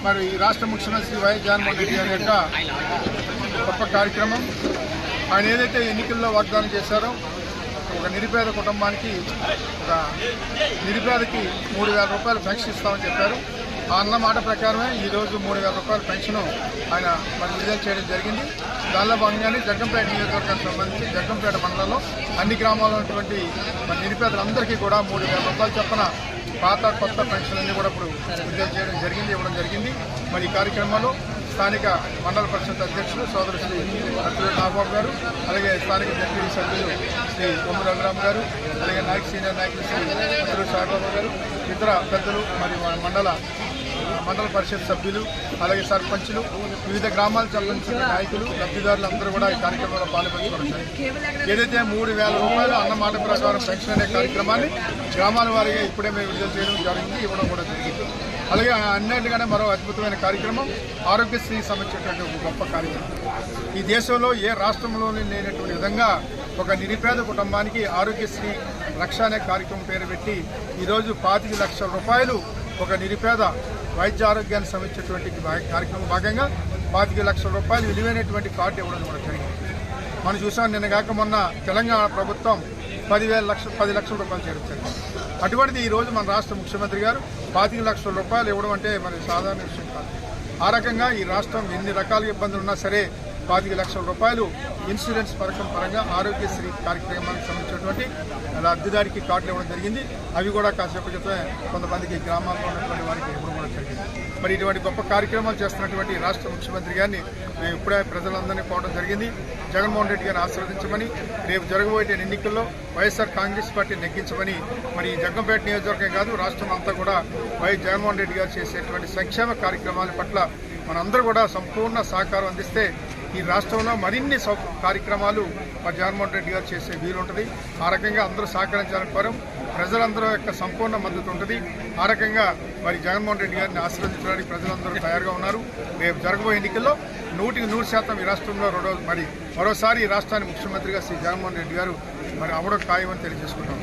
మరి ఈ రాష్ట్ర ముఖ్యమంత్రి శ్రీ వైఎస్ జగన్మోహన్ రెడ్డి గారి యొక్క గొప్ప కార్యక్రమం. ఆయన ఏదైతే ఎన్నికల్లో వాగ్దానం చేశారో ఒక నిరుపేద కుటుంబానికి ఒక నిరుపేదకి 3,000 రూపాయలు పెన్షన్ ఇస్తామని చెప్పారు. ఆ అన్న మాట ప్రకారమే ఈరోజు 3,000 రూపాయల పెన్షన్ ఆయన మరి విడుదల చేయడం జరిగింది. దానిలో భాగంగానే జగ్గంపేట నియోజకవర్గానికి సంబంధించి జగ్గంపేట మండలంలో అన్ని గ్రామాల్లో ఉన్నటువంటి మరి నిరుపేదలందరికీ కూడా 3,000 రూపాయలు చొప్పున పాత కొత్త పెన్షన్లన్నీ కూడా ఇప్పుడు విడుదల చేయడం జరిగింది, ఇవ్వడం జరిగింది. మరి ఈ కార్యక్రమంలో స్థానిక మండల పరిషత్ అధ్యక్షులు సోదరు శ్రీ అత్తుల నాగబాబు గారు, అలాగే స్థానిక జడ్పీ సభ్యులు శ్రీ కొమ్ము రఘురామ్ గారు, అలాగే సీనియర్ నాయకులు శ్రీ అత్తుల సాయిబాబు గారు, ఇతర పెద్దలు మరి మండల పరిషత్ సభ్యులు, అలాగే సర్పంచులు, వివిధ గ్రామాలకు సంబంధించిన నాయకులు, లబ్ధిదారులు అందరూ కూడా ఈ కార్యక్రమంలో పాల్పంచుకోవడం. ఏదైతే 3,000 రూపాయలు అన్నమాట ప్రకారం పెన్షన్ అనే కార్యక్రమాన్ని గ్రామాల వారీగా ఇప్పుడే మేము విడుదల చేయడం జరిగింది, ఇవ్వడం కూడా జరిగింది. అలాగే అన్నింటిగానే మరో అద్భుతమైన కార్యక్రమం ఆరోగ్యశ్రీ సంబంధించినటువంటి ఒక గొప్ప కార్యక్రమం. ఈ దేశంలో ఏ రాష్ట్రంలోనే లేనటువంటి విధంగా ఒక నిరుపేద కుటుంబానికి ఆరోగ్యశ్రీ రక్ష అనే కార్యక్రమం పేరు పెట్టి ఈరోజు 25 లక్షల రూపాయలు ఒక నిరుపేద వైద్య ఆరోగ్యాన్ని సంబంధించినటువంటి కార్యక్రమం భాగంగా 25 లక్షల రూపాయలు విలువైనటువంటి కార్డు ఇవ్వడం కూడా జరిగింది. మనం చూసాం నిన్నగాక మొన్న తెలంగాణ ప్రభుత్వం 10 లక్షల రూపాయలు చేర్చారు. అటువంటిది ఈరోజు మన రాష్ట్ర ముఖ్యమంత్రి గారు 25 లక్షల రూపాయలు ఇవ్వడం అంటే మరి సాధారణ విషయం కాదు. ఆ రకంగా ఈ రాష్ట్రం ఎన్ని రకాల ఇబ్బందులు ఉన్నా సరే 25 లక్షల రూపాయలు ఇన్సూరెన్స్ పథకం పరంగా ఆరోగ్యశ్రీ కార్యక్రమానికి సంబంధించినటువంటి లబ్ధిదారికి కార్డులు ఇవ్వడం జరిగింది. అవి కూడా కాసేపు క్రితమే కొంతమందికి గ్రామాల్లో ఉన్నటువంటి వారికి ఇవ్వడం కూడా జరిగింది. మరి ఇటువంటి గొప్ప కార్యక్రమాలు చేస్తున్నటువంటి రాష్ట్ర ముఖ్యమంత్రి గారిని మేము ఇప్పుడే ప్రజలందరినీ కోవడం జరిగింది. జగన్మోహన్ రెడ్డి గారిని ఆశీర్వదించమని, రేపు జరగబోయే ఎన్నికల్లో వైఎస్ఆర్ కాంగ్రెస్ పార్టీ నెగ్గించమని, మరి జగ్గంపేట నియోజకవర్గం కాదు రాష్ట్రం అంతా కూడా వైఎస్ జగన్మోహన్ రెడ్డి గారు చేసేటువంటి సంక్షేమ కార్యక్రమాల పట్ల మనందరూ కూడా సంపూర్ణ సహకారం అందిస్తే ఈ రాష్ట్రంలో మరిన్ని కార్యక్రమాలు మరి జగన్మోహన్ రెడ్డి గారు చేసే వీలుంటుంది. ఆ రకంగా అందరూ సహకరించాలని కోరం. ప్రజలందరూ యొక్క సంపూర్ణ మద్దతు ఉంటుంది. ఆ రకంగా మరి జగన్మోహన్ రెడ్డి గారిని ఆశీర్వదించడానికి ప్రజలందరూ తయారుగా ఉన్నారు. రేపు జరగబోయే ఎన్నికల్లో 100% ఈ రాష్ట్రంలో మరోసారి ఈ రాష్ట్రానికి ముఖ్యమంత్రిగా శ్రీ జగన్మోహన్ రెడ్డి గారు మరి అవడం ఖాయమని తెలియజేసుకుంటాం.